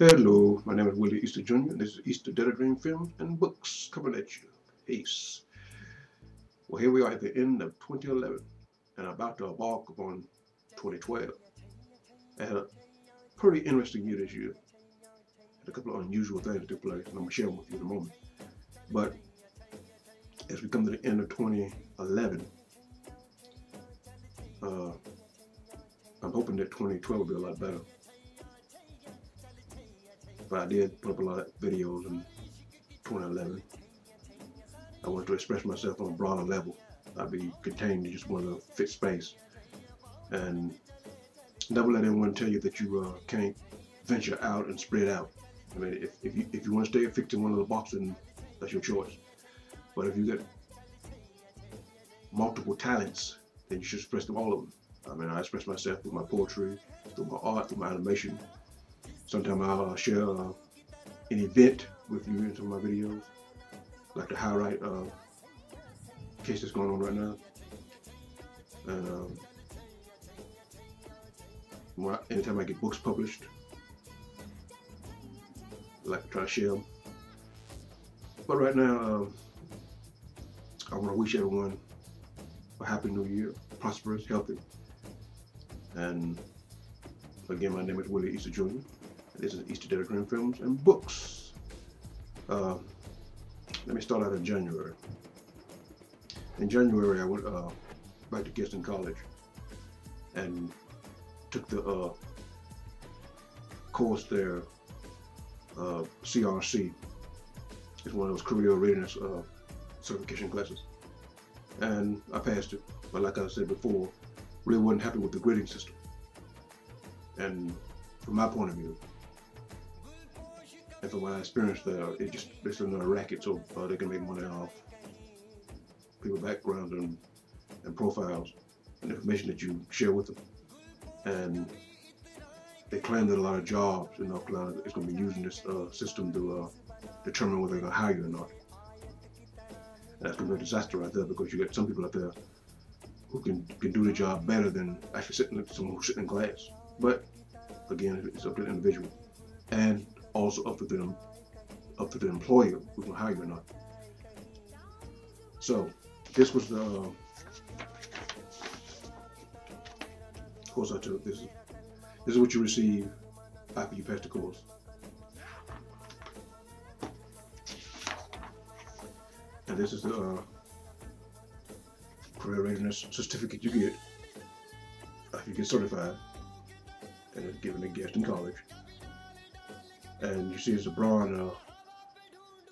Hello, my name is Willie Easter Jr. and this is Easterj Dream Films and Books coming at you. Peace. Well, here we are at the end of 2011 and about to embark upon 2012. I had a pretty interesting year this year. Had a couple of unusual things that took place, and I'm going to share them with you in a moment. But as we come to the end of 2011, I'm hoping that 2012 will be a lot better. But I did put up a lot of videos in 2011. I wanted to express myself on a broader level. I'd be contained in just one fit space. And never let anyone tell you that you can't venture out and spread out. I mean, if you want to stay fixed in one of the boxes, then that's your choice. But if you get multiple talents, then you should express them, all of them. I mean, I express myself through my poetry, through my art, through my animation. Sometimes I'll share an event with you in some of my videos, like the highlight case that's going on right now. And anytime I get books published, I like to try to share them. But right now, I want to wish everyone a happy new year, prosperous, healthy. And again, my name is Willie Easter Jr. This is Easterj Dream Films and Books. Let me start out in January. In January, I went back to Gaston College and took the course there, CRC. It's one of those career readiness certification classes. And I passed it, but like I said before, really wasn't happy with the grading system. And from my point of view, and from what I experienced there, it's another racket, so they can make money off people's backgrounds and profiles and information that you share with them. And they claim that a lot of jobs in North Carolina is going to be using this system to determine whether they're going to hire you or not. And that's going to be a disaster right there, because you get some people out there who can do the job better than actually someone who's sitting in class. But again, it's up to the individual, and also up to the employer who's going to hire you or not. So this was the course I took. This is what you receive after you pass the course. And this is the career readiness certificate you get after you get certified, and it's given at Gaston College. And you see it's a bronze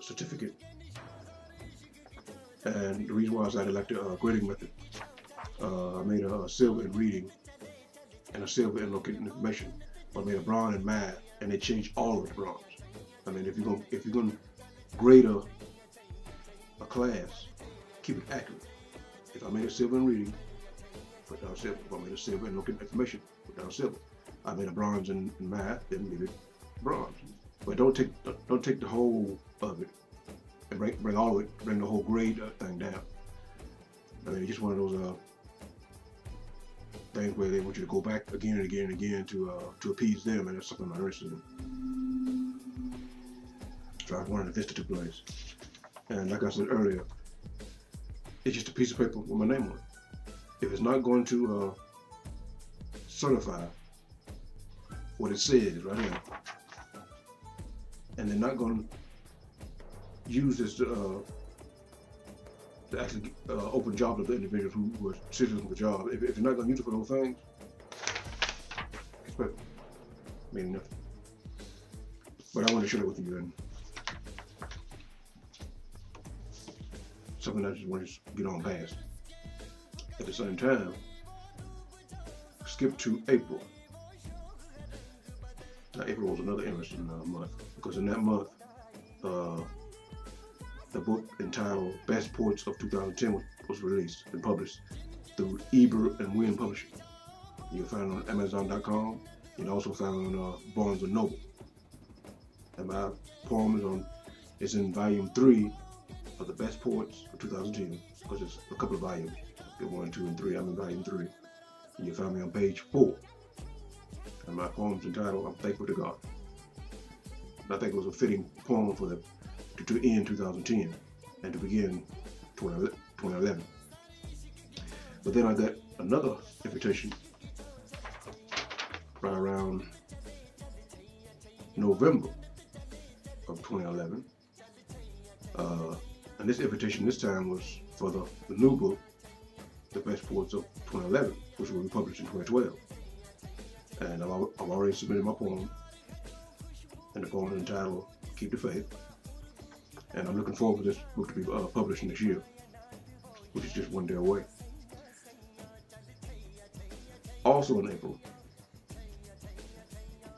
certificate. And the reason why is I like the grading method. I made a silver in reading and a silver in locating information. But I made a bronze in math, and they changed all of it to bronze. I mean, if you're gonna grade a class, keep it accurate. If I made a silver in reading, put down silver. If I made a silver in locating information, put down silver. I made a bronze in math, then leave it bronze. But don't take the whole of it and bring all of it, bring the whole grade thing down. I mean, it's just one of those things where they want you to go back again and again and again to appease them, and that's something I'm not interested in. So I wanted this to take place. And like I said earlier, it's just a piece of paper with my name on it. If it's not going to certify what it says right here, and they're not going to use this to actually open jobs to the individuals who are serious for the job. If you're not going to use it for those things, it's paper. Meaning nothing. But I want to share it with you, and something I just want to get on past. At the same time, skip to April. Now, April was another interesting month, because in that month, the book entitled Best Poets of 2010 was released and published through Easterj and William Publishing. You can find it on Amazon.com. You can also find it on Barnes & Noble. And my poem is in volume 3 of the Best Poets of 2010, because it's a couple of volumes. Get 1, 2, and 3. I'm in volume 3. And you find me on page 4. And my poem's entitled I'm Thankful to God. I think it was a fitting poem for the to end 2010 and to begin 2011. But then I got another invitation right around November of 2011. And this invitation this time was for the new book, The Best Poets of 2011, which will be published in 2012. And I've already submitted my poem, and the poem is entitled Keep the Faith. And I'm looking forward for this book to be published next year, which is just one day away. Also in April,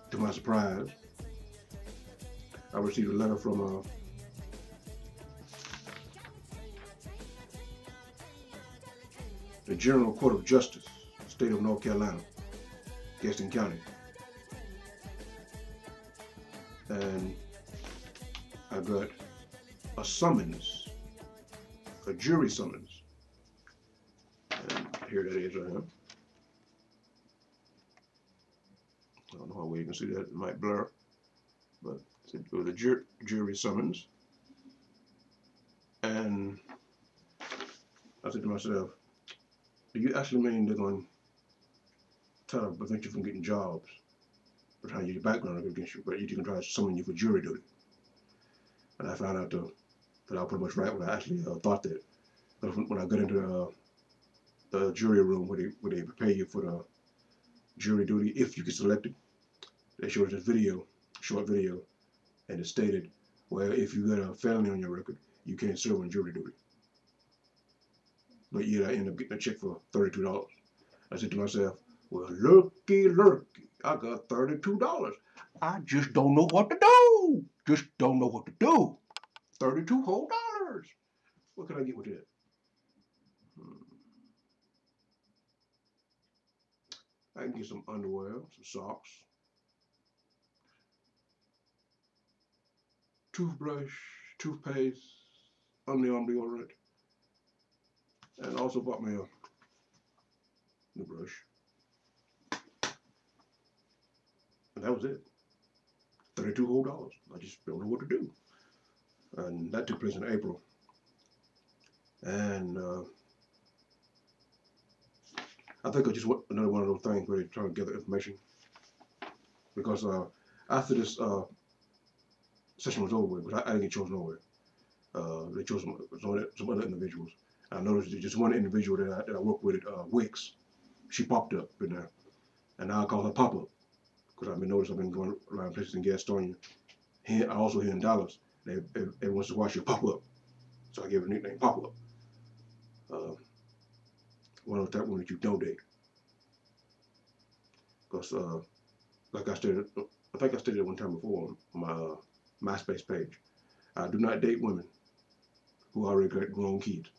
to my surprise, I received a letter from the General Court of Justice, State of North Carolina, Gaston County. And I got a summons, a jury summons. And here that is right now. I don't know how well you can see that, it might blur, but it was a jury summons. And I said to myself, do you actually mean they're going to try to prevent you from getting jobs, or trying to use your background against you, but you can try to summon you for jury duty? And I found out that I was pretty much right when I actually thought that. But when I got into the jury room where they prepare you for the jury duty, if you get selected, they showed this video, short video, and it stated, well, if you got a felony on your record, you can't serve on jury duty. But yet I ended up getting a check for $32. I said to myself, well, looky, I got $32. I just don't know what to do. Just don't know what to do. $32 whole dollars. What can I get with that? I can get some underwear, some socks, toothbrush, toothpaste, underarm deodorant, and also bought me a new brush. And that was it. $32 whole dollars. I just don't know what to do. And that took place in April. And I think I just want another one of those things where they're trying to gather information. Because after this session was over with, but I didn't get chosen over. They chose some other individuals. I noticed just one individual that I work with at Wix. She popped up in there. And now I call her Pop-Up. Because I've been going around places in Gaston. I also here in Dallas. Every once in a while she'll pop up. So I gave her a nickname, Pop-Up. One of the type of women that you don't date. Because, like I stated, I think I stated it one time before on my MySpace page. I do not date women who already got grown kids.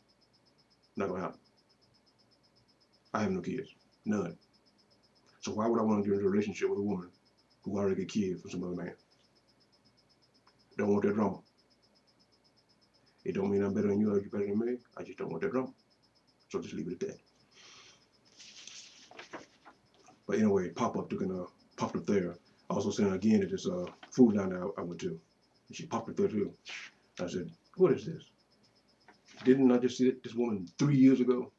Not gonna happen. I have no kids. None. So why would I want to get into a relationship with a woman who already got kids from some other man? Don't want that drama. It don't mean I'm better than you or you're better than me. I just don't want that drama. So just leave it at that. But anyway, popped up there. I also seen her again at this food line that I went to. And she popped up there too. I said, what is this? Didn't I just see this woman 3 years ago?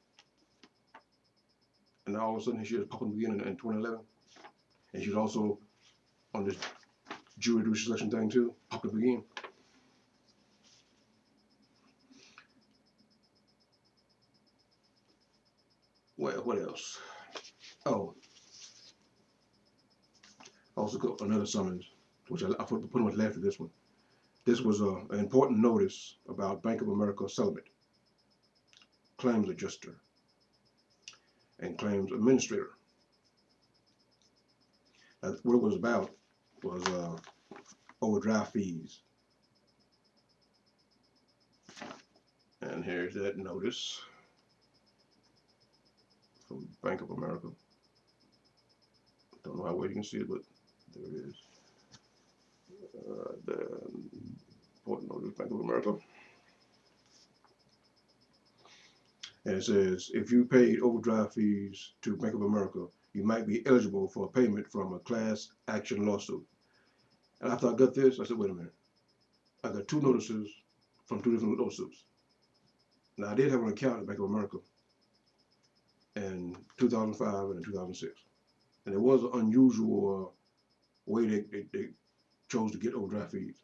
And all of a sudden she was popping up again in 2011. And she was also on this jury duty selection thing too. Popped up again. Well, what else? Oh. I also got another summons, which I put much left of this one. This was an important notice about Bank of America settlement, claims adjuster, and claims administrator. Now, what it was about was overdraft fees. And here's that notice from Bank of America. Don't know how well you can see it, but there it is. The important notice, Bank of America. And it says, if you paid overdraft fees to Bank of America, you might be eligible for a payment from a class action lawsuit. And after I got this, I said, wait a minute. I got 2 notices from 2 different lawsuits. Now, I did have an account at Bank of America in 2005 and in 2006. And it was an unusual way they chose to get overdraft fees.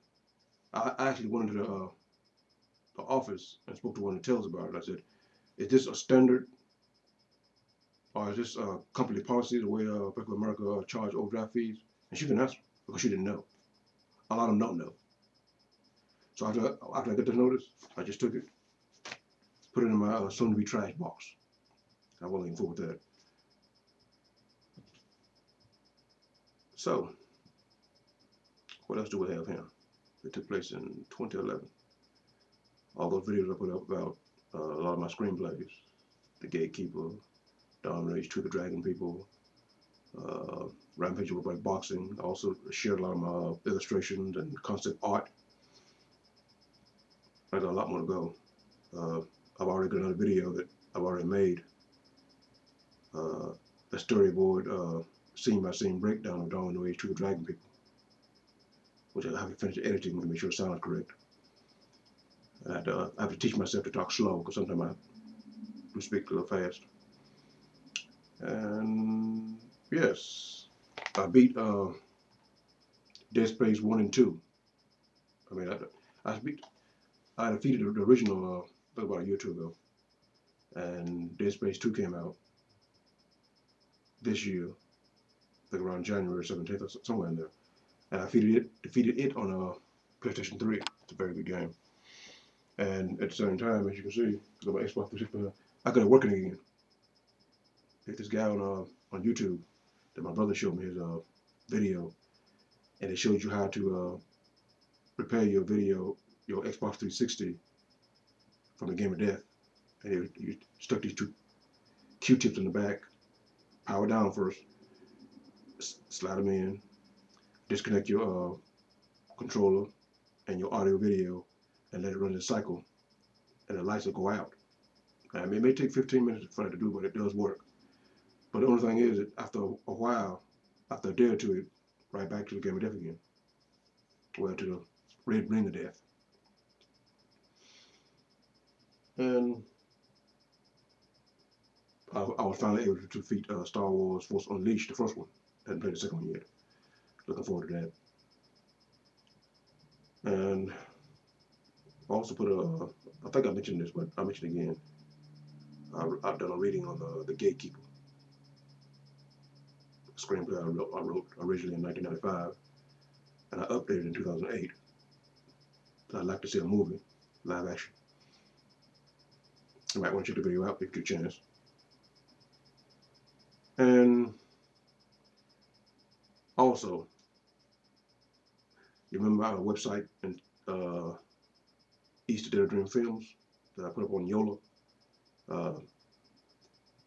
I actually went into the office and spoke to one of the tellers about it. I said, is this a standard, or is this company policy, the way Bank of America charge overdraft fees? And she couldn't answer because she didn't know. A lot of them don't know. So after I got the notice, I just took it, put it in my soon-to-be trash box. I wasn't looking forward to that. So, what else do we have here? It took place in 2011. All those videos I put up about a lot of my screenplays. The Gatekeeper, Dawn Rage 2, The Dragon People, Rampage with boxing. I also shared a lot of my illustrations and concept art. I got a lot more to go. I've already got another video that I've already made. A storyboard, scene by scene breakdown of Dawn Rage 2, The Dragon People, which I have to finish the editing to make sure it sounds correct. I have to teach myself to talk slow because sometimes I do speak a little fast. And yes, I beat Dead Space 1 and 2. I mean, I defeated the original about a year or 2 ago, and Dead Space 2 came out this year, I think around January 17th or somewhere in there, and I defeated it on PlayStation 3. It's a very good game. And at the same time, as you can see, on my Xbox 360, I got it working again. There's this guy on YouTube that my brother showed me his video, and it shows you how to repair your Xbox 360 from the game of death. And you stuck these 2 Q-tips in the back, power down first, slide them in, disconnect your controller and your audio video, and let it run in a cycle, and the lights will go out. I mean, it may take 15 minutes for it to do, but it does work. But the only thing is that after a while, after a day or 2, it right back to the game of death again. Well, to the red ring of death. And I was finally able to defeat Star Wars Force Unleashed, the first one. I hadn't played the second one yet. Looking forward to that. And I also put I think I mentioned this, but I'll mention it again. I've done a reading on the Gatekeeper. A screenplay I wrote originally in 1995, and I updated in 2008. I'd like to see a movie, live action. You might want to check the video out if you get a chance. And also, you remember our website and Easterj films that I put up on YOLA? I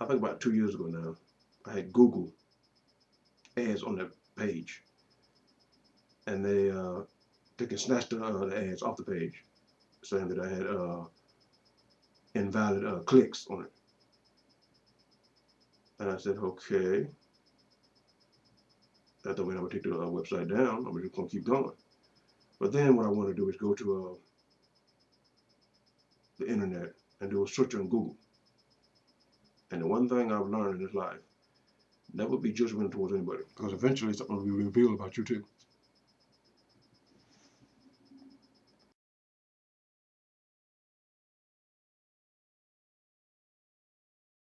think about 2 years ago now, I had Google ads on that page, and they can snatch the ads off the page, saying that I had invalid clicks on it. And I said, okay. That don't mean I'm gonna take the website down. I'm just gonna keep going. But then what I want to do is go to the internet and do a search on Google. And the one thing I've learned in this life, never be judgmental towards anybody, because eventually something will be revealed about you too.